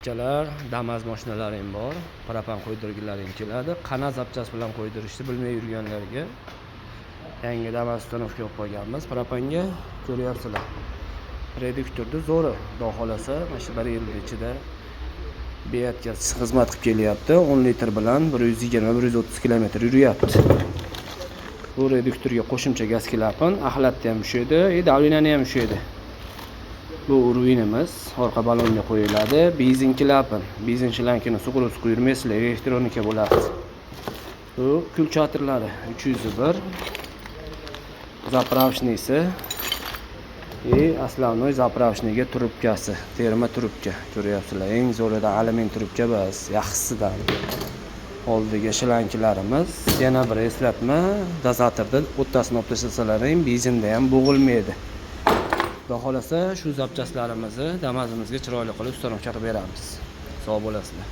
Ikkala Damas mashinalari ham bor. Propan qo'ydirgilaring keladi. Qana zapchas bilan qo'ydirishni bilmay yurganlarga yangi Damas ustanovka olib qo'yganmiz. Propanga ko'ryapsizlar. Reduktorni zo'ri, xudo xolasa, mana shu 1 yil ichida beyatga xizmat qilib kelyapti. 10 litr bilan 120-130 km yuryapti. Bu reduktorga qo'shimcha gaz klapan, axlatni ham ushlaydi, davleniyani ham ushlaydi. Bu urvinimiz orqa balonga qo'yiladi. Benzin klapan, benzin shlankini sug'urib yurmaysizlar, elektronika bo'ladi. Bu kulchatorlari 301, zapravshnisi основной zapravshniga trubkasi, terma trubka ko'ryapsizlar. Eng zo'rida alyumin trubka bas, yaxshisidan. Oldiga shlankilarimiz, yana bir eslatma, dozatorda o'ttasini olib tashlasalar ham benzinda ham bo'g'ilmaydi. Xudo xolasa shu zapchaslarimizni Damazimizga chiroyli qilib ustanovka qilib beramiz. Sog' bo'lasizlar.